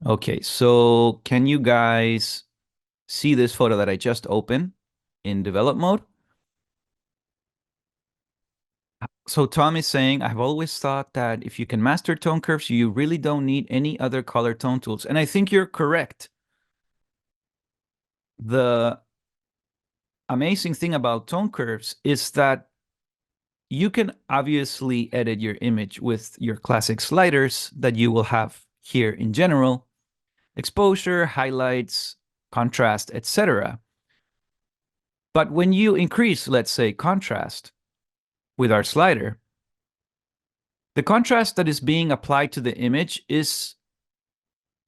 Okay, so can you guys see this photo that I just opened in develop mode? So Tom is saying, I've always thought that if you can master tone curves, you really don't need any other color tone tools. And I think you're correct. The amazing thing about tone curves is that you can obviously edit your image with your classic sliders that you will have here in general, exposure, highlights, contrast, etc. But when you increase, let's say, contrast with our slider, the contrast that is being applied to the image is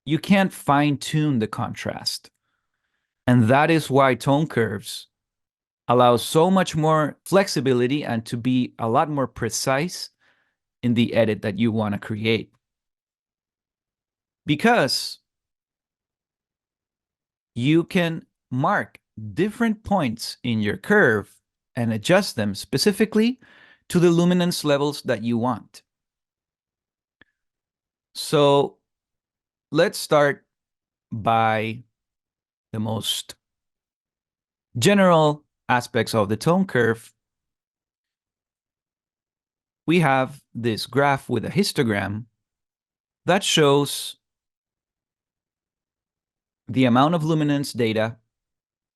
you can't fine tune the contrast. And that is why tone curves allow so much more flexibility and to be a lot more precise in the edit that you want to create. Because you can mark different points in your curve and adjust them specifically to the luminance levels that you want. So let's start by the most general aspects of the tone curve. We have this graph with a histogram that shows the amount of luminance data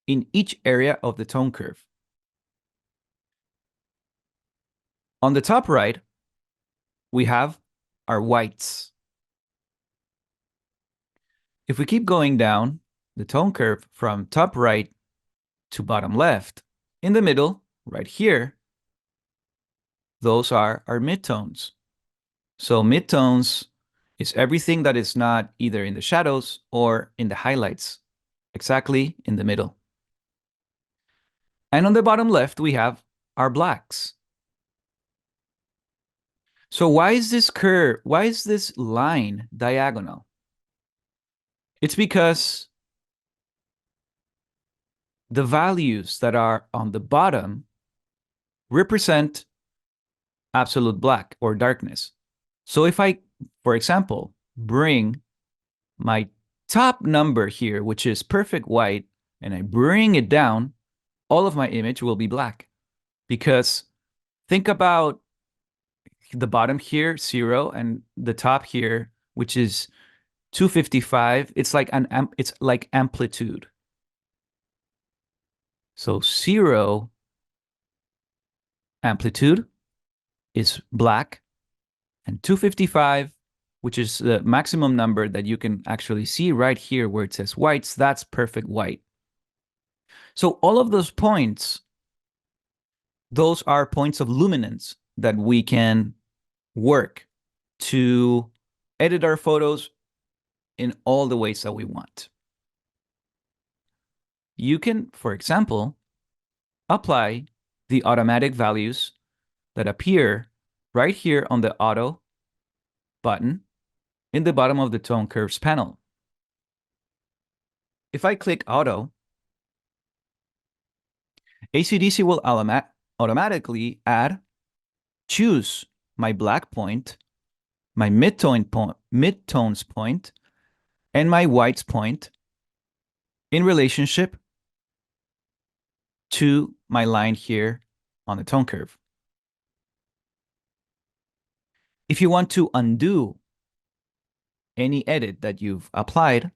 in each area of the tone curve. On the top right, we have our whites. If we keep going down the tone curve from top right to bottom left, in the middle, right here, those are our midtones. So midtones is everything that is not either in the shadows or in the highlights, exactly in the middle. And on the bottom left, we have our blacks. So why is this line diagonal? It's because the values that are on the bottom represent absolute black or darkness. So if I, for example, bring my top number here, which is perfect white, and I bring it down, all of my image will be black. Because think about the bottom here, 0, and the top here, which is 255. It's like it's like amplitude. So 0 amplitude is black, and 255, which is the maximum number that you can actually see right here where it says whites, that's perfect white. So all of those points, those are points of luminance that we can work to edit our photos in all the ways that we want. You can, for example, apply the automatic values that appear right here on the auto button in the bottom of the tone curves panel. If I click auto, ACDSee will automatically choose my black point, my midtones point, and my whites point in relationship to my line here on the tone curve. If you want to undo any edit that you've applied,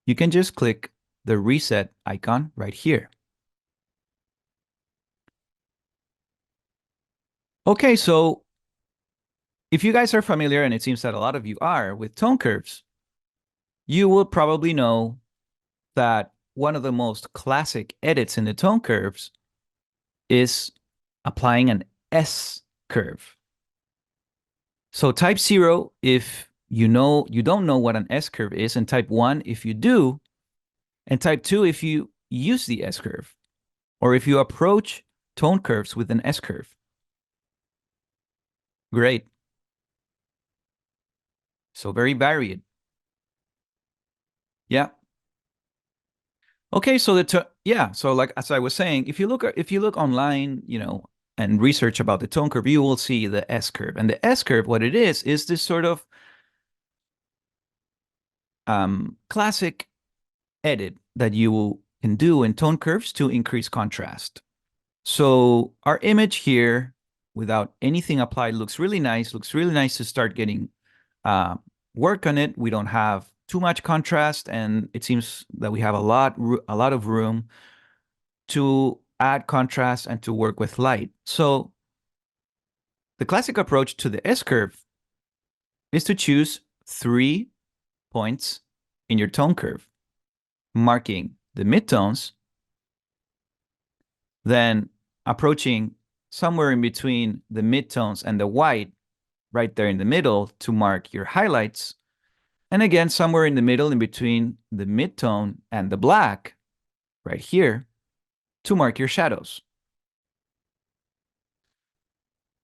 you can just click the reset icon right here. Okay, so if you guys are familiar, and it seems that a lot of you are, with tone curves, you will probably know that one of the most classic edits in the tone curves is applying an S curve. So type 0 if you don't know what an S curve is, and type 1 if you do, and type 2 if you use the S curve, or if you approach tone curves with an S curve. Great. So very varied. Yeah. Okay, so so like as I was saying, if you look online, and research about the tone curve, you will see the S curve. And the S curve, what it is this sort of classic edit that you can do in tone curves to increase contrast. So our image here, without anything applied, looks really nice. Looks really nice to start getting uh, work on it. We don't have too much contrast, and it seems that we have a lot of room to add contrast and to work with light. So the classic approach to the S curve is to choose 3 points in your tone curve, marking the midtones, then approaching somewhere in between the midtones and the white, right there in the middle, to mark your highlights, and again somewhere in the middle in between the midtone and the black, right here, to mark your shadows.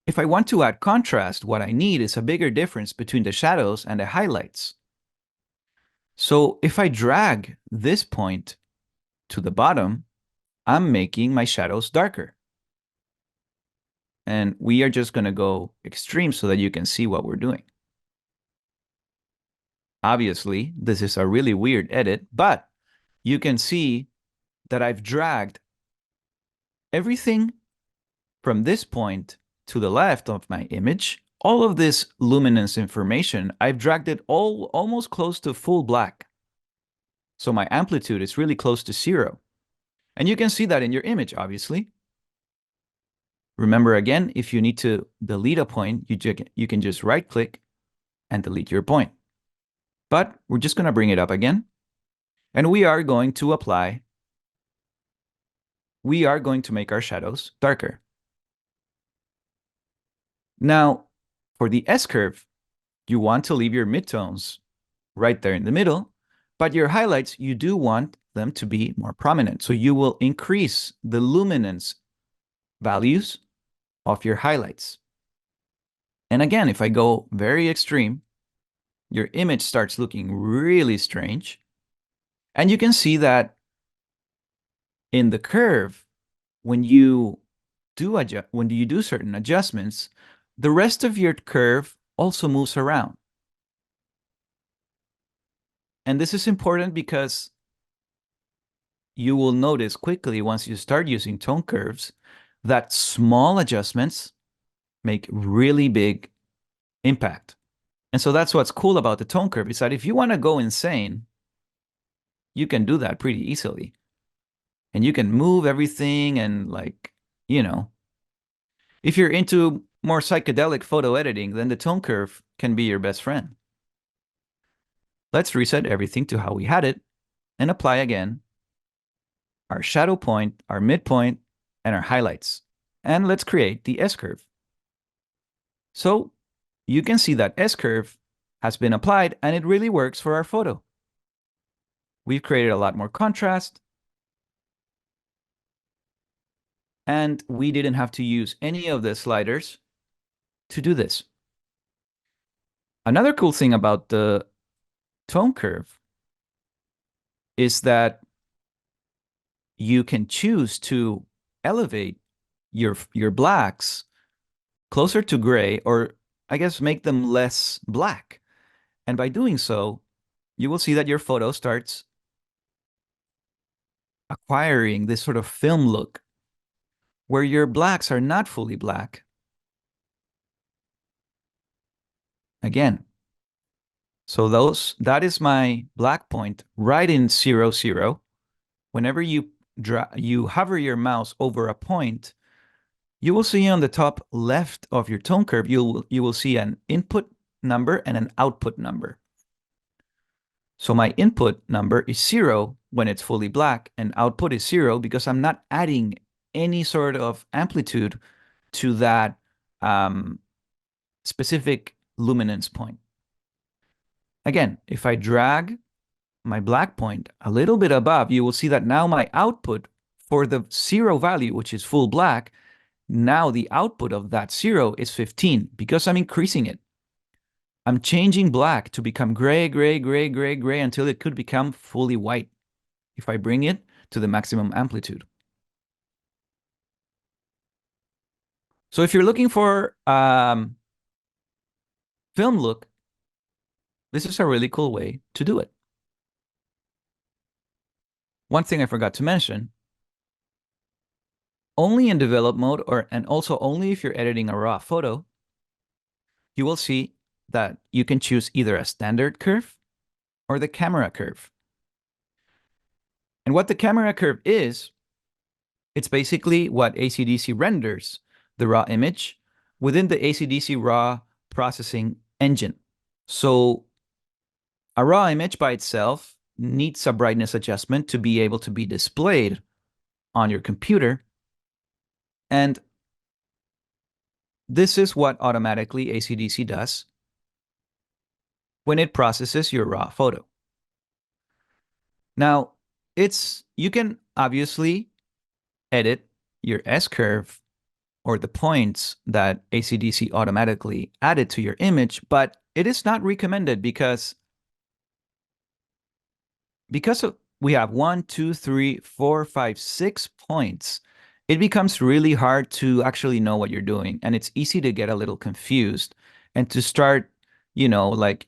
If I want to add contrast, what I need is a bigger difference between the shadows and the highlights. So if I drag this point to the bottom, I'm making my shadows darker. And we are just going to go extreme so that you can see what we're doing. Obviously, this is a really weird edit, but you can see that I've dragged everything from this point to the left of my image. All of this luminance information, I've dragged it all almost close to full black. So my amplitude is really close to 0. And you can see that in your image, obviously. Remember, again, if you need to delete a point, you can just right-click and delete your point. But we're just going to bring it up again. And we are going to make our shadows darker. Now, for the S-curve, you want to leave your midtones right there in the middle, but your highlights, you do want them to be more prominent. So you will increase the luminance values of your highlights. And again, if I go very extreme, your image starts looking really strange. And you can see that in the curve, when you do certain adjustments, the rest of your curve also moves around. And this is important because you will notice quickly once you start using tone curves that small adjustments make really big impact. And so that's what's cool about the tone curve, is that if you want to go insane, you can do that pretty easily. And you can move everything and, like, you know, if you're into more psychedelic photo editing, then the tone curve can be your best friend. Let's reset everything to how we had it and apply again our shadow point, our midpoint, and our highlights. And let's create the S-curve. So you can see that S-curve has been applied and it really works for our photo. We've created a lot more contrast. And we didn't have to use any of the sliders to do this. Another cool thing about the tone curve is that you can choose to elevate your blacks closer to gray, or I guess make them less black. And by doing so, you will see that your photo starts acquiring this sort of film look where your blacks are not fully black. Again, so that is my black point right in 0, 0. Whenever you hover your mouse over a point, you will see on the top left of your tone curve, you will see an input number and an output number. So my input number is 0 when it's fully black, and output is 0 because I'm not adding any sort of amplitude to that specific luminance point. Again, if I drag my black point a little bit above, you will see that now my output for the 0 value, which is full black, now the output of that 0 is 15 because I'm increasing it. I'm changing black to become gray, gray, gray, gray, gray until it could become fully white if I bring it to the maximum amplitude. So if you're looking for film look, this is a really cool way to do it. one thing I forgot to mention, only in develop mode and also only if you're editing a raw photo, you will see that you can choose either a standard curve or the camera curve. And what the camera curve is, it's basically what ACDSee renders the raw image within the ACDSee raw processing engine. So a raw image by itself needs a brightness adjustment to be able to be displayed on your computer. And this is what automatically ACDSee does when it processes your raw photo. Now, you can obviously edit your S-curve or the points that ACDSee automatically added to your image, but it is not recommended because we have 1, 2, 3, 4, 5, 6 points. It becomes really hard to actually know what you're doing, and it's easy to get a little confused and to start, like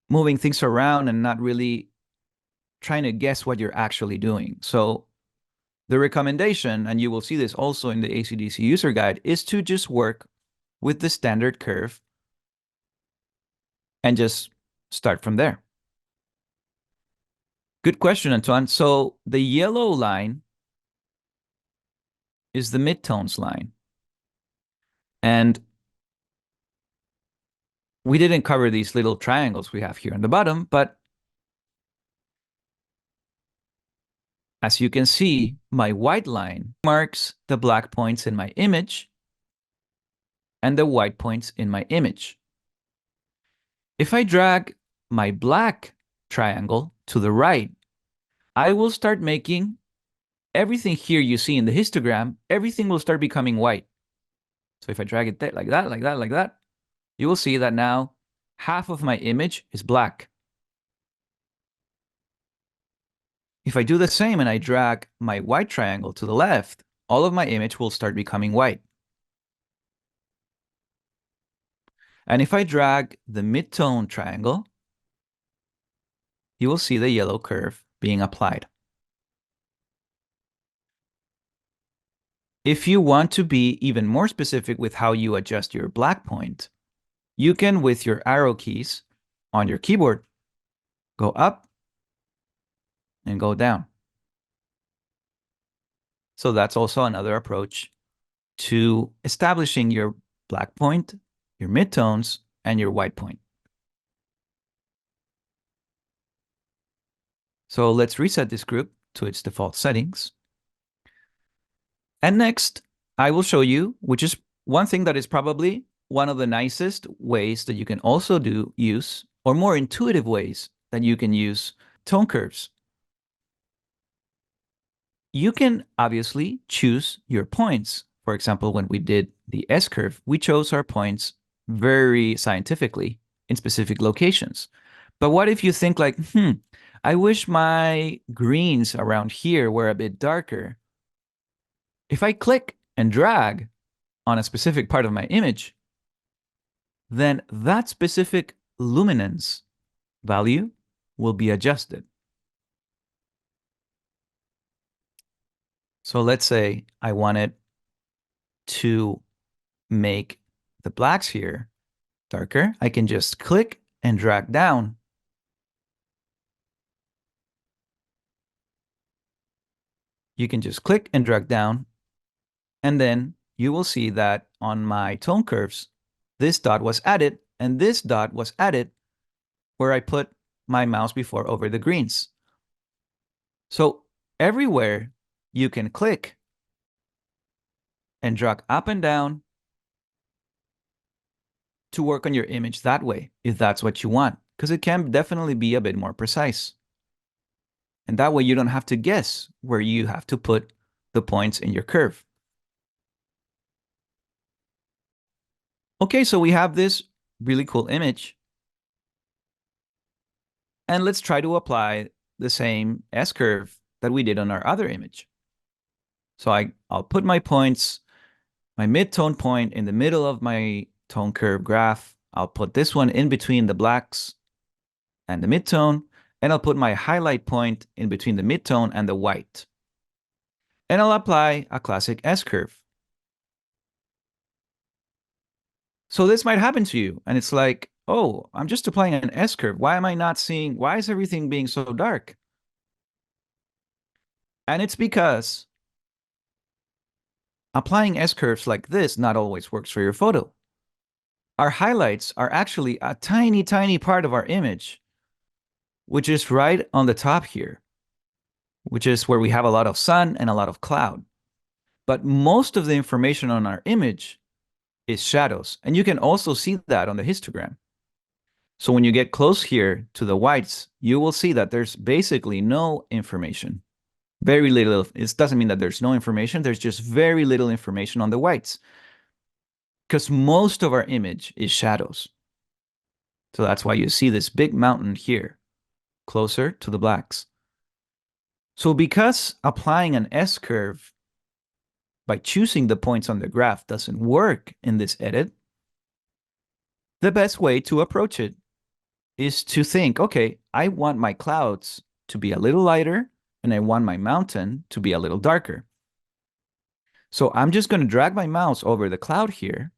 moving things around and not really trying to guess what you're actually doing. So the recommendation, and you will see this also in the ACDSee user guide, is to just work with the standard curve and just start from there. Good question, Antoine. So the yellow line is the midtones line. And we didn't cover these little triangles we have here on the bottom, but as you can see, my white line marks the black points in my image and the white points in my image. If I drag my black triangle to the right, I will start making everything here you see in the histogram, everything will start becoming white. So if I drag it there, like that, like that, like that, you will see that now half of my image is black. If I do the same and I drag my white triangle to the left, all of my image will start becoming white. And if I drag the mid-tone triangle, you will see the yellow curve being applied. If you want to be even more specific with how you adjust your black point, you can, with your arrow keys on your keyboard, go up and go down. So that's also another approach to establishing your black point, your midtones, and your white point. So let's reset this group to its default settings. And next, I will show you, which is one thing that is probably one of the nicest ways that you can also use, or more intuitive ways that you can use tone curves. You can obviously choose your points. For example, when we did the S-curve, we chose our points very scientifically in specific locations. But what if you think like, I wish my greens around here were a bit darker. If I click and drag on a specific part of my image, then that specific luminance value will be adjusted. So let's say I wanted to make the blacks here darker. I can just click and drag down. You can just click and drag down, and then you will see that on my tone curves, this dot was added, and this dot was added where I put my mouse before over the greens. So everywhere you can click and drag up and down to work on your image that way, if that's what you want, because it can definitely be a bit more precise. And that way you don't have to guess where you have to put the points in your curve. Okay, so we have this really cool image. And let's try to apply the same S-curve that we did on our other image. So I'll put my points, my mid-tone point in the middle of my tone curve graph. I'll put this one in between the blacks and the mid-tone, and I'll put my highlight point in between the midtone and the white. And I'll apply a classic S-curve. So this might happen to you, and it's like, oh, I'm just applying an S-curve. Why am I not seeing, why is everything being so dark? And it's because applying S-curves like this not always works for your photo. Our highlights are actually a tiny, tiny part of our image, which is right on the top here, which is where we have a lot of sun and a lot of cloud. But most of the information on our image is shadows. And you can also see that on the histogram. So when you get close here to the whites, you will see that there's basically no information. Very little. It doesn't mean that there's no information. There's just very little information on the whites because most of our image is shadows. So that's why you see this big mountain here, closer to the blacks. So because applying an S-curve by choosing the points on the graph doesn't work in this edit, the best way to approach it is to think, okay, I want my clouds to be a little lighter and I want my mountain to be a little darker. So I'm just going to drag my mouse over the cloud here.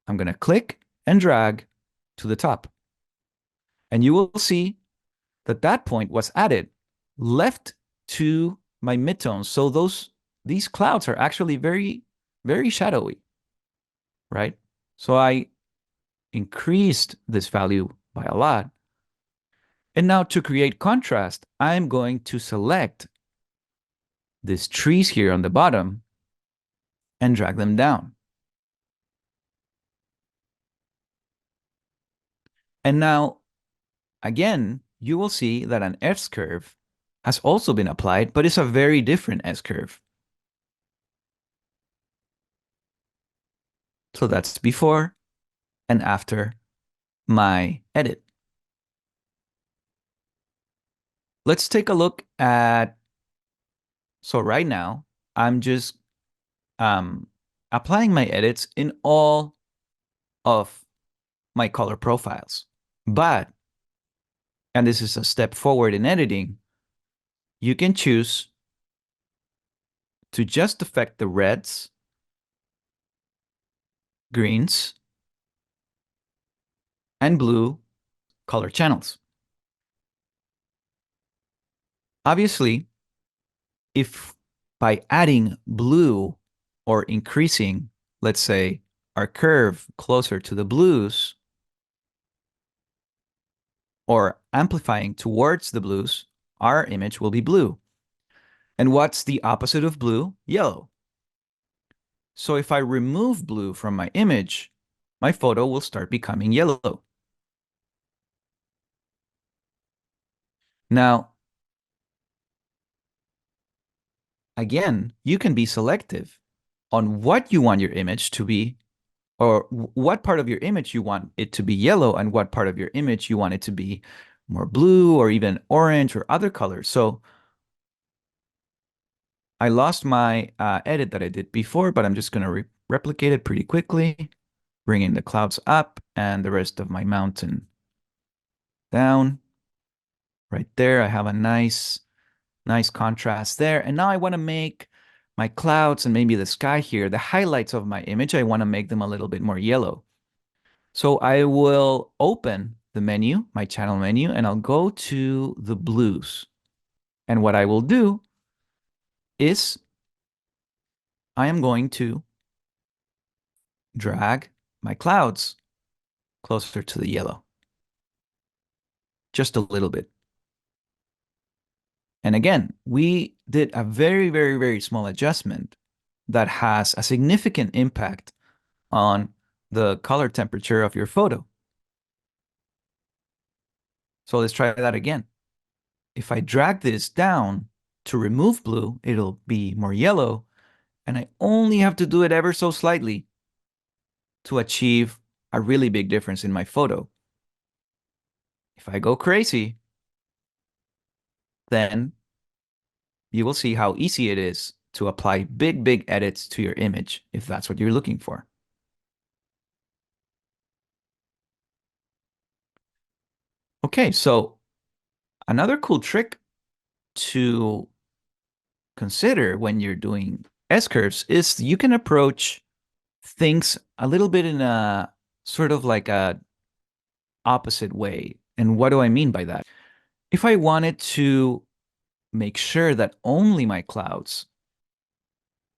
I'm going to click and drag to the top. And you will see that that point was added left to my midtones. So these clouds are actually very, very shadowy, right? So I increased this value by a lot. And now to create contrast, I'm going to select these trees here on the bottom and drag them down. And now, again, you will see that an S-curve has also been applied, but it's a very different S-curve. So that's before and after my edit. Let's take a look at, so right now, I'm just applying my edits in all of my color profiles. But, and this is a step forward in editing, you can choose to just affect the reds, greens, and blue color channels. Obviously, if by adding blue or increasing, let's say, our curve closer to the blues, or amplifying towards the blues, our image will be blue. And what's the opposite of blue? Yellow. So if I remove blue from my image, my photo will start becoming yellow. Now, again, you can be selective on what you want your image to be, or what part of your image you want it to be yellow and what part of your image you want it to be more blue or even orange or other colors. So I lost my edit that I did before, but I'm just going to replicate it pretty quickly, bringing the clouds up and the rest of my mountain down. Right there, I have a nice contrast there. And now I want to make my clouds and maybe the sky here, the highlights of my image, I want to make them a little bit more yellow. So I will open the menu, my channel menu, and I'll go to the blues. And what I will do is I am going to drag my clouds closer to the yellow, just a little bit. And again, we did a very, very, very small adjustment that has a significant impact on the color temperature of your photo. So let's try that again. If I drag this down to remove blue, it'll be more yellow. And I only have to do it ever so slightly to achieve a really big difference in my photo. If I go crazy, then you will see how easy it is to apply big, big edits to your image if that's what you're looking for. Okay, so Another cool trick to consider when you're doing S curves is you can approach things a little bit in a sort of like a opposite way. And what do I mean by that? If I wanted to make sure that only my clouds,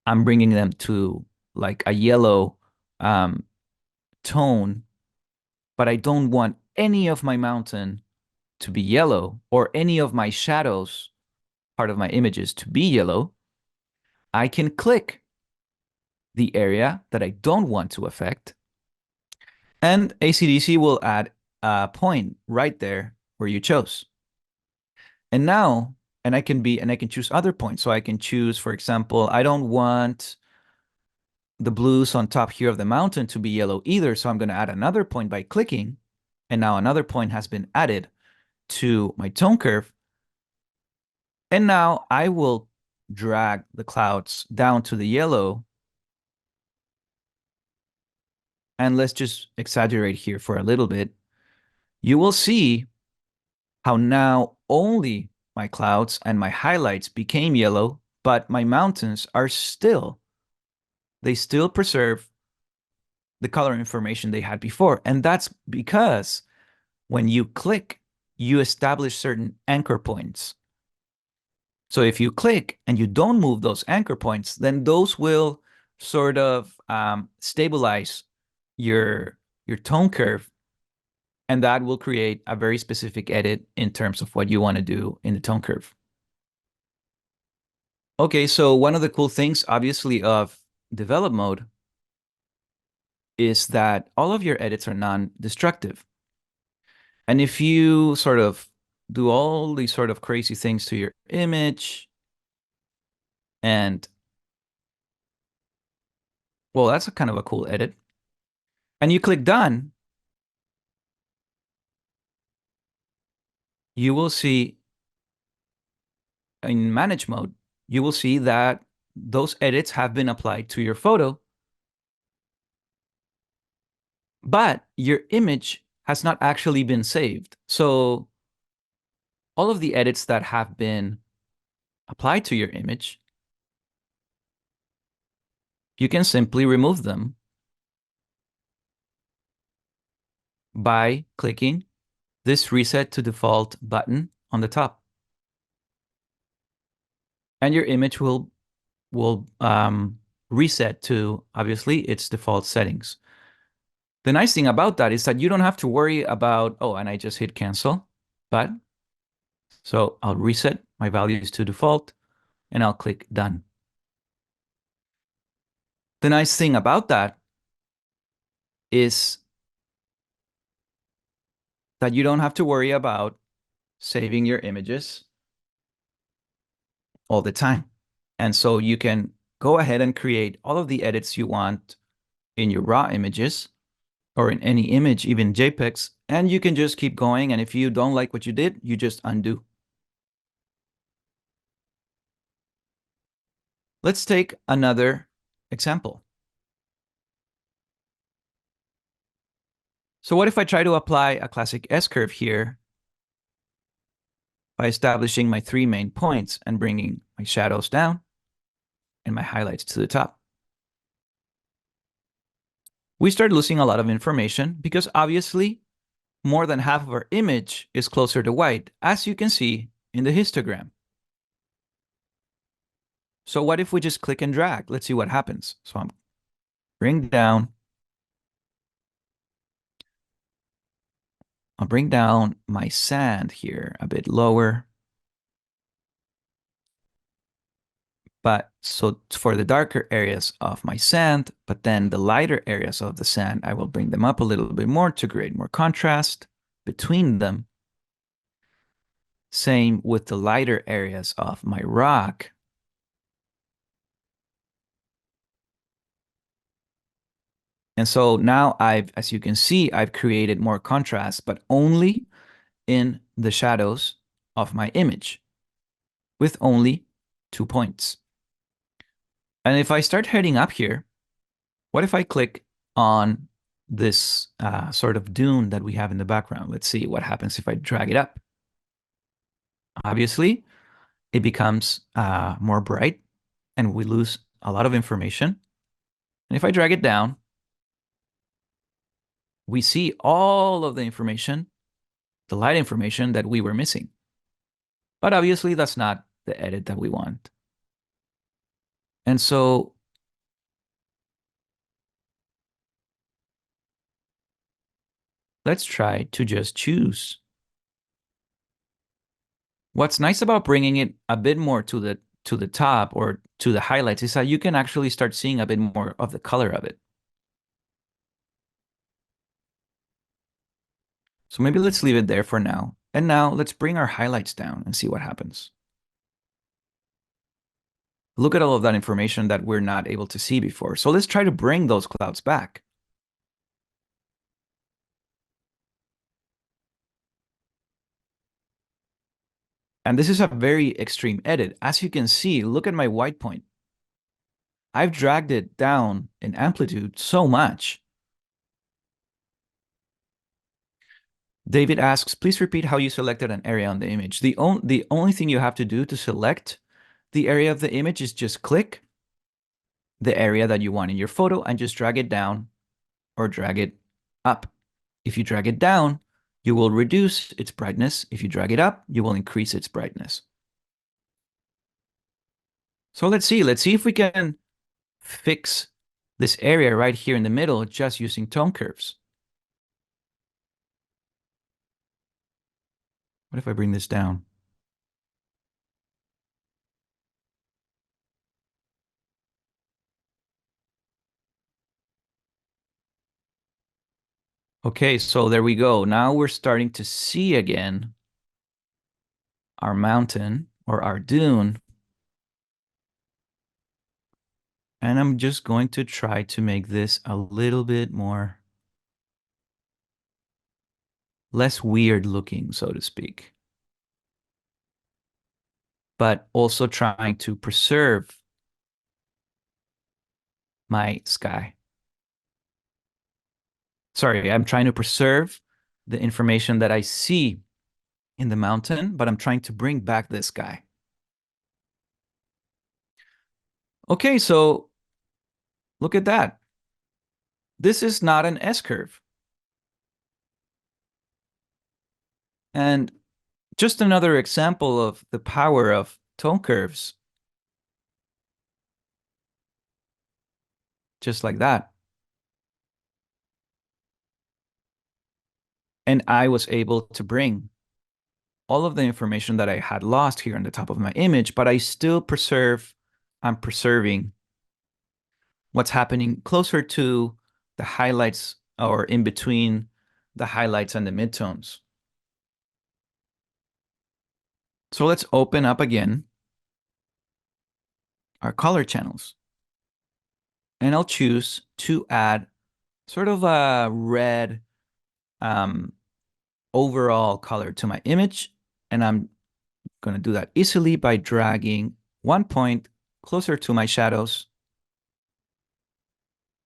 I'm bringing them to like a yellow um, tone, but I don't want any of my mountain to be yellow or any of my shadows, part of my images, to be yellow, I can click the area that I don't want to affect, and ACDSee will add a point right there where you chose. And now, and I can choose other points. So I can choose, for example, I don't want the blues on top here of the mountain to be yellow either. So I'm going to add another point by clicking. And now another point has been added to my tone curve. And now I will drag the clouds down to the yellow. And let's just exaggerate here for a little bit. You will see how now only my clouds and my highlights became yellow, but my mountains are still, they still preserve the color information they had before. And that's because when you click, you establish certain anchor points. So if you click and you don't move those anchor points, then those will sort of stabilize your tone curve, and that will create a very specific edit in terms of what you want to do in the tone curve. Okay, so one of the cool things, obviously, of develop mode is that all of your edits are non-destructive. And if you sort of do all these sort of crazy things to your image, and well, that's a kind of a cool edit, and you click done, you will see in manage mode, you will see that those edits have been applied to your photo, but your image has not actually been saved. So all of the edits that have been applied to your image, you can simply remove them by clicking this reset to default button on the top. And your image will reset to, obviously, its default settings. The nice thing about that is that you don't have to worry about, oh, and I just hit cancel, but so I'll reset my values to default and I'll click done. The nice thing about that is that you don't have to worry about saving your images all the time. And so you can go ahead and create all of the edits you want in your raw images or in any image, even JPEGs, and you can just keep going. And if you don't like what you did, you just undo. Let's take another example. So what if I try to apply a classic S-curve here by establishing my three main points and bringing my shadows down and my highlights to the top? We start losing a lot of information because obviously more than half of our image is closer to white, as you can see in the histogram. So what if we just click and drag? Let's see what happens. So I'm bring down. I'll bring down my sand here a bit lower. But so for the darker areas of my sand, but then the lighter areas of the sand, I will bring them up a little bit more to create more contrast between them. Same with the lighter areas of my rock. And so now as you can see, I've created more contrast, but only in the shadows of my image with only 2 points. And if I start heading up here, what if I click on this sort of dune that we have in the background? Let's see what happens if I drag it up. Obviously, it becomes more bright and we lose a lot of information. And if I drag it down, we see all of the information, the light information that we were missing. But obviously, that's not the edit that we want. And so let's try to just choose. What's nice about bringing it a bit more to the top or to the highlights is that you can actually start seeing a bit more of the color of it. So maybe let's leave it there for now. And now let's bring our highlights down and see what happens. Look at all of that information that we're not able to see before. So let's try to bring those clouds back. And this is a very extreme edit. As you can see, look at my white point. I've dragged it down in amplitude so much. David asks, please repeat how you selected an area on the image. The only thing you have to do to select the area of the image is just click the area that you want in your photo and just drag it down or drag it up. If you drag it down, you will reduce its brightness. If you drag it up, you will increase its brightness. So let's see if we can fix this area right here in the middle just using tone curves. What if I bring this down? Okay, so there we go. Now we're starting to see again our mountain or our dune. And I'm just going to try to make this a little bit more less weird looking, so to speak. But also trying to preserve my sky. Sorry, I'm trying to preserve the information that I see in the mountain, but I'm trying to bring back this guy. Okay, so look at that. This is not an S-curve. And just another example of the power of tone curves. Just like that. And I was able to bring all of the information that I had lost here on the top of my image, but I still I'm preserving what's happening closer to the highlights or in between the highlights and the midtones. So let's open up again our color channels. And I'll choose to add sort of a red overall color to my image. And I'm going to do that easily by dragging one point closer to my shadows,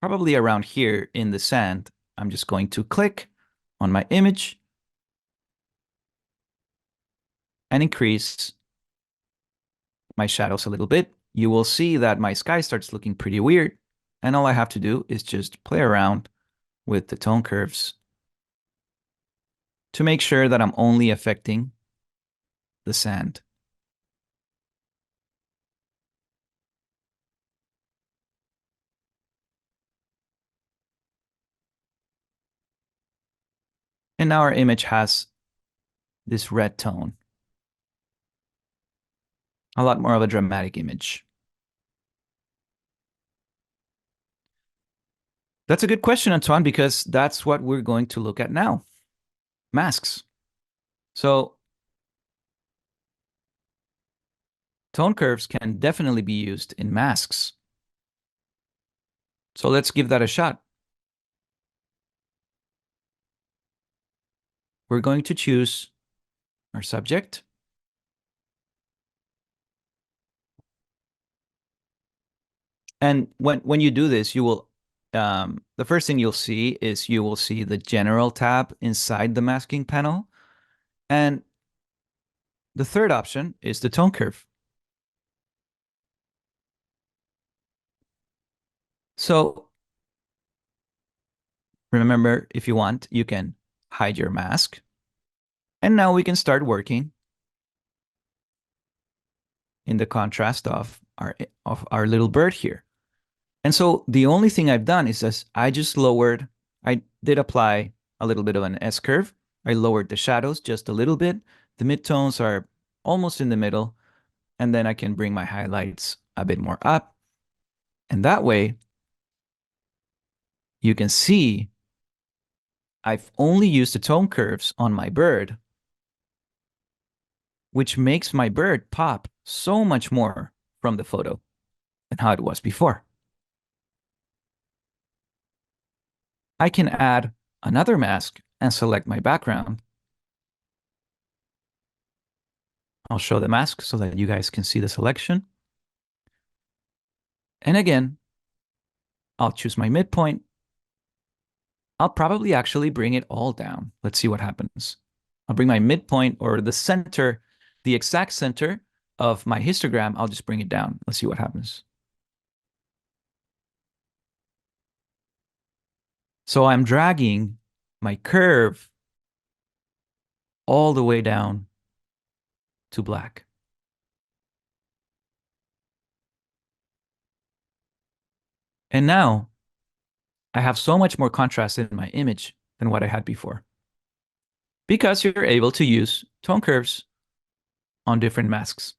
probably around here in the sand. I'm just going to click on my image and increase my shadows a little bit. You will see that my sky starts looking pretty weird. And all I have to do is just play around with the tone curves to make sure that I'm only affecting the sand. And now our image has this red tone. A lot more of a dramatic image. That's a good question, Antoine, because that's what we're going to look at now. Masks. So tone curves can definitely be used in masks. So let's give that a shot. We're going to choose our subject. And when you do this, you will, the first thing you'll see is you will see the general tab inside the masking panel. And The third option is the tone curve. So remember, if you want, you can hide your mask. And now we can start working in the contrast of our little bird here. And so the only thing I've done is this, I did apply a little bit of an S curve. I lowered the shadows just a little bit. The midtones are almost in the middle. And then I can bring my highlights a bit more up. And that way, you can see I've only used the tone curves on my bird, which makes my bird pop so much more from the photo than how it was before. I can add another mask and select my background. I'll show the mask so that you guys can see the selection. And again, I'll choose my midpoint. I'll probably actually bring it all down. Let's see what happens. I'll bring my midpoint or the center, the exact center of my histogram. I'll just bring it down. Let's see what happens. So I'm dragging my curve all the way down to black. And now I have so much more contrast in my image than what I had before, because you're able to use tone curves on different masks.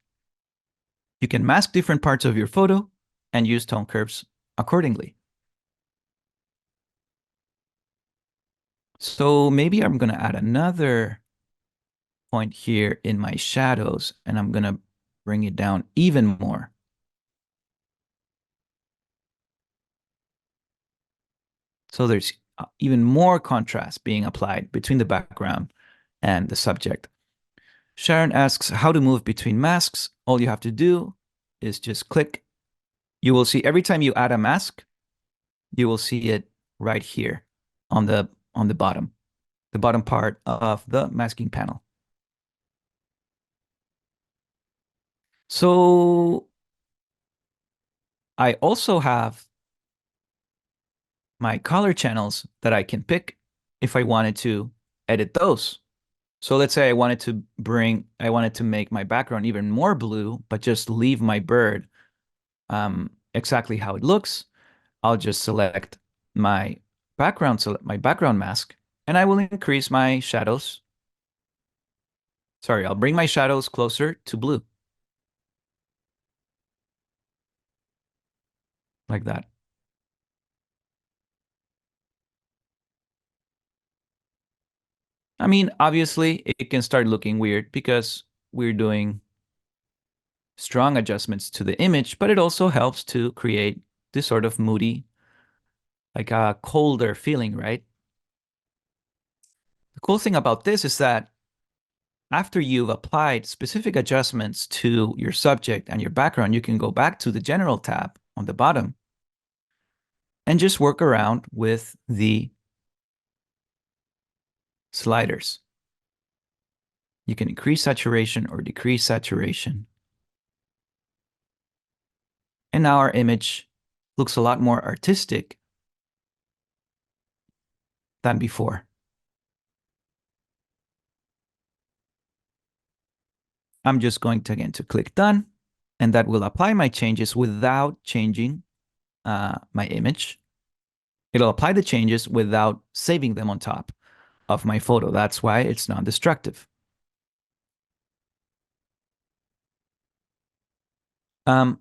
You can mask different parts of your photo and use tone curves accordingly. So maybe I'm going to add another point here in my shadows, and I'm going to bring it down even more. So there's even more contrast being applied between the background and the subject. Sharon asks how to move between masks. All you have to do is just click. You will see every time you add a mask, you will see it right here on the bottom part of the masking panel. So I also have my color channels that I can pick if I wanted to edit those. So let's say I wanted to make my background even more blue, but just leave my bird exactly how it looks. I'll just select my my background mask, and I will increase my shadows. Sorry, I'll bring my shadows closer to blue. Like that. I mean, obviously, it can start looking weird because we're doing strong adjustments to the image, but it also helps to create this sort of moody, like a colder feeling, right? The cool thing about this is that after you've applied specific adjustments to your subject and your background, you can go back to the General tab on the bottom and just work around with the sliders. You can increase saturation or decrease saturation. And now our image looks a lot more artistic than before. I'm just going to again to click done, and that will apply my changes without changing my image. It'll apply the changes without saving them on top of my photo. That's why it's non-destructive. Um,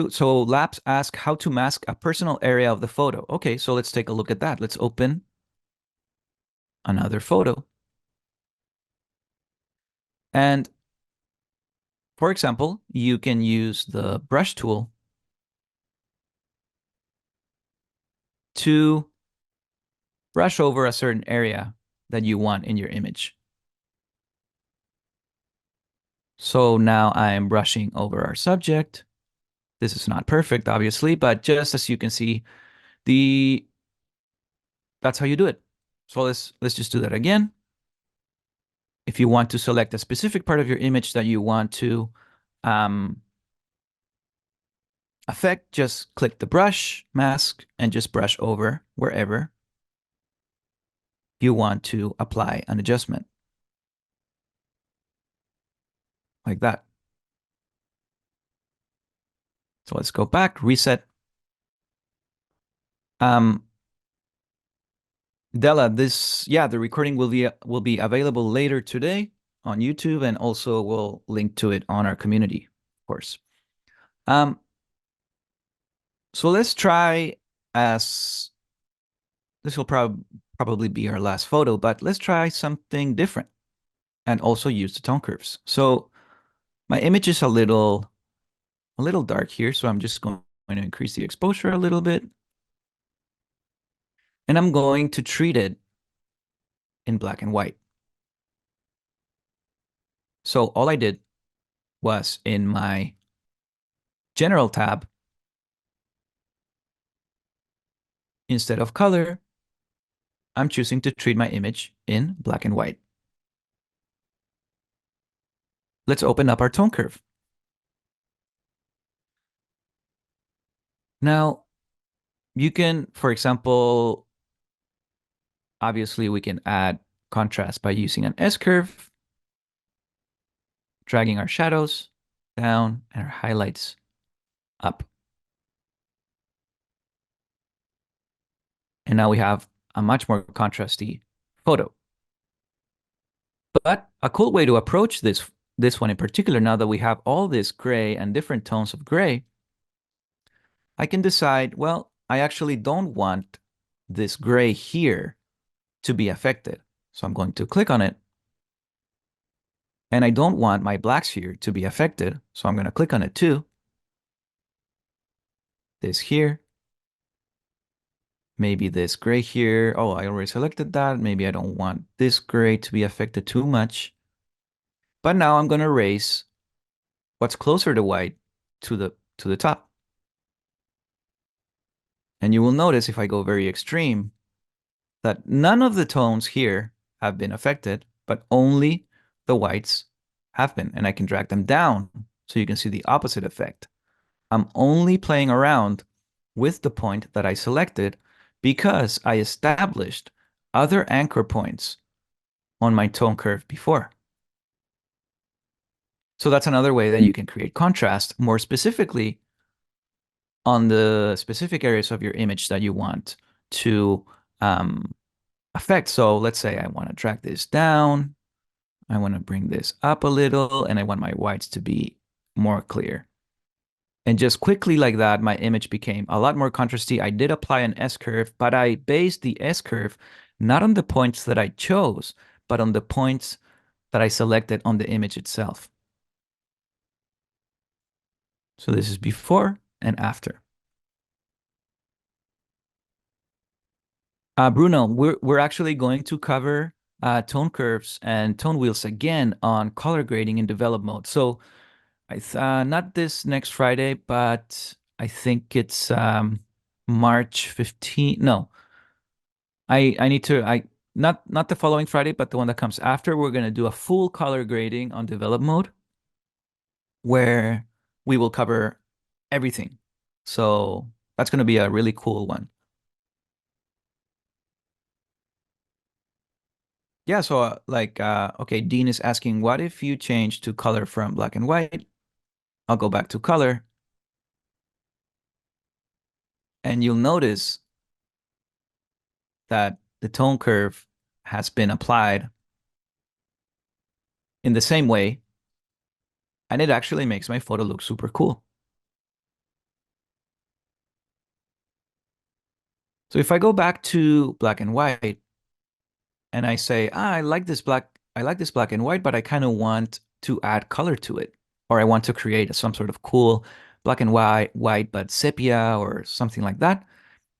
so Laps ask how to mask a personal area of the photo. Okay, so let's take a look at that. Let's open another photo. And for example, you can use the brush tool to brush over a certain area that you want in your image. So now I am brushing over our subject. This is not perfect, obviously, but just as you can see, that's how you do it. So let's just do that again. If you want to select a specific part of your image that you want to um, affect, just click the brush mask and just brush over wherever you want to apply an adjustment, like that. So let's go back, reset. Um, Della, the recording will be available later today on YouTube, and also we'll link to it on our community, of course. Um, so let's try as this will probably be our last photo, but let's try something different and also use the tone curves. So my image is a little dark here, so I'm just going to increase the exposure a little bit. And I'm going to treat it in black and white. So all I did was in my general tab, instead of color, I'm choosing to treat my image in black and white. Let's open up our tone curve. Now, you can, for example, obviously we can add contrast by using an S-curve, dragging our shadows down and our highlights up. And now we have a much more contrasty photo. But a cool way to approach this one in particular, now that we have all this gray and different tones of gray, I can decide, well, I actually don't want this gray here to be affected. So I'm going to click on it. And I don't want my blacks here to be affected. So I'm going to click on it too. This here. Maybe this gray here. Oh, I already selected that. Maybe I don't want this gray to be affected too much. But now I'm going to raise what's closer to white to the top. And you will notice if I go very extreme that none of the tones here have been affected, but only the whites have been. And I can drag them down so you can see the opposite effect. I'm only playing around with the point that I selected because I established other anchor points on my tone curve before. So that's another way that you can create contrast more specifically on the specific areas of your image that you want to affect. So let's say I want to drag this down. I want to bring this up a little, and I want my whites to be more clear. And just quickly like that, my image became a lot more contrasty. I did apply an S-curve, but I based the S-curve not on the points that I chose, but on the points that I selected on the image itself. So this is before and after. Bruno, we're actually going to cover tone curves and tone wheels again on color grading in develop mode. So not this next Friday, but I think it's March 15th. No, I need to not the following Friday, but the one that comes after. We're gonna do a full color grading on develop mode where we will cover everything. So that's gonna be a really cool one. Yeah, so okay, Dean is asking, what if you change to color from black and white? I'll go back to color. And you'll notice that the tone curve has been applied in the same way, and it actually makes my photo look super cool. So if I go back to black and white and I say, I like this black and white, but I kind of want to add color to it, or I want to create some sort of cool black and white, but sepia or something like that,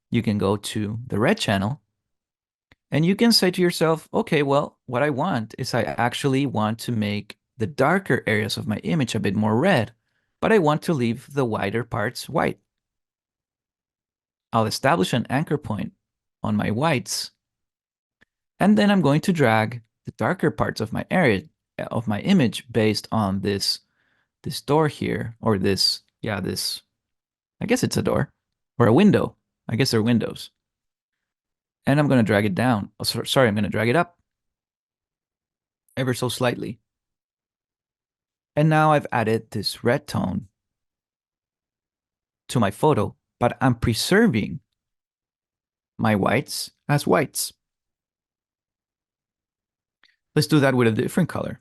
you can go to the red channel and you can say to yourself, okay, well, what I want is I actually want to make the darker areas of my image a bit more red, but I want to leave the whiter parts white. I'll establish an anchor point on my whites, and then I'm going to drag the darker parts of my area of my image based on this door here, or this, yeah, this, I guess it's a door or a window. I guess they're windows. And I'm going to drag it down. Oh, sorry, I'm going to drag it up ever so slightly. And now I've added this red tone to my photo, but I'm preserving my whites as whites. Let's do that with a different color.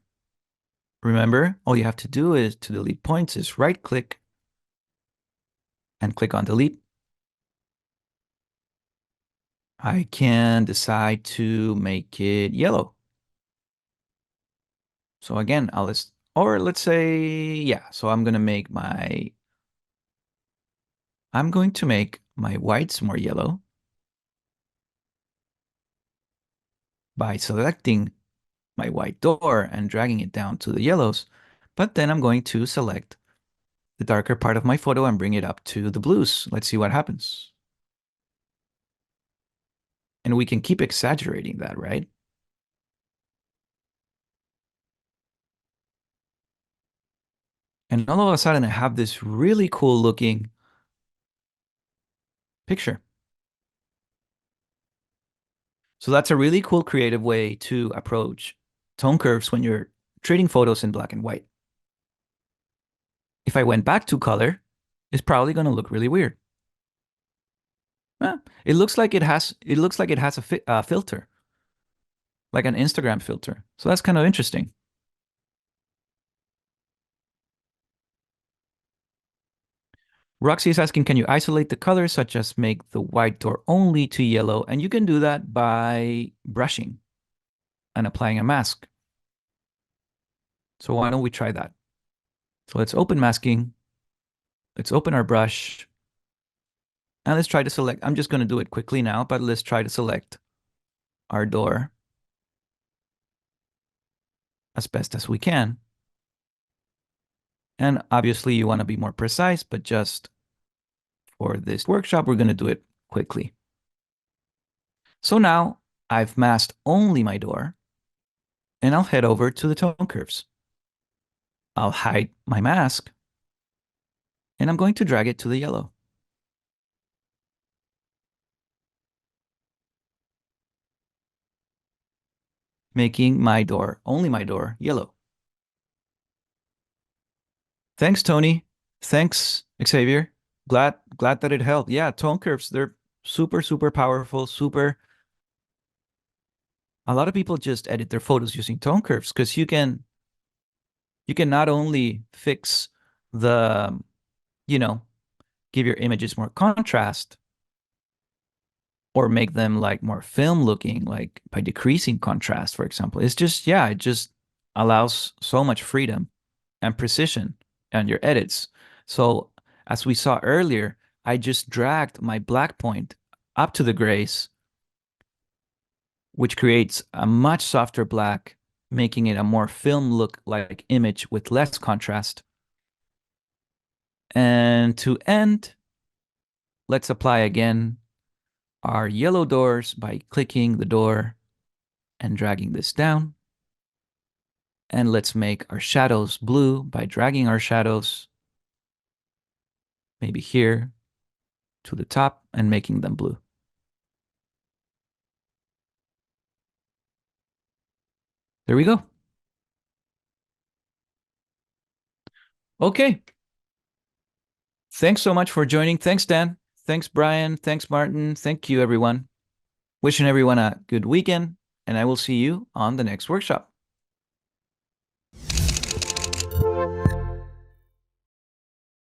Remember, all you have to do is to delete points is right click and click on delete. I can decide to make it yellow. So again, or let's say, yeah, so I'm going to make my whites more yellow by selecting my white door and dragging it down to the yellows. But then I'm going to select the darker part of my photo and bring it up to the blues. Let's see what happens. And we can keep exaggerating that, right? And all of a sudden I have this really cool looking picture. So that's a really cool creative way to approach tone curves when you're treating photos in black and white. If I went back to color, it's probably going to look really weird. It looks like it has a filter, like an Instagram filter. So that's kind of interesting. Roxy is asking, can you isolate the colors such as make the white door only to yellow? And you can do that by brushing and applying a mask. So why don't we try that? So let's open masking. Let's open our brush. And let's try to select, I'm just going to do it quickly now, but let's try to select our door as best as we can. And obviously you want to be more precise, but just for this workshop, we're going to do it quickly. So now I've masked only my door, and I'll head over to the tone curves. I'll hide my mask, and I'm going to drag it to the yellow. Making my door, only my door, yellow. Thanks, Tony. Thanks, Xavier. Glad that it helped. Yeah, tone curves, they're super, super powerful, super. A lot of people just edit their photos using tone curves because you can not only fix the, you know, give your images more contrast or make them like more film looking, like by decreasing contrast, for example. It's just, yeah, it just allows so much freedom and precision on your edits. So as we saw earlier, I just dragged my black point up to the grays, which creates a much softer black, making it a more film look like image with less contrast. And to end, let's apply again our yellow doors by clicking the door and dragging this down. And let's make our shadows blue by dragging our shadows maybe here to the top and making them blue. There we go. Okay. Thanks so much for joining. Thanks, Dan. Thanks, Brian. Thanks, Martin. Thank you, everyone. Wishing everyone a good weekend, and I will see you on the next workshop.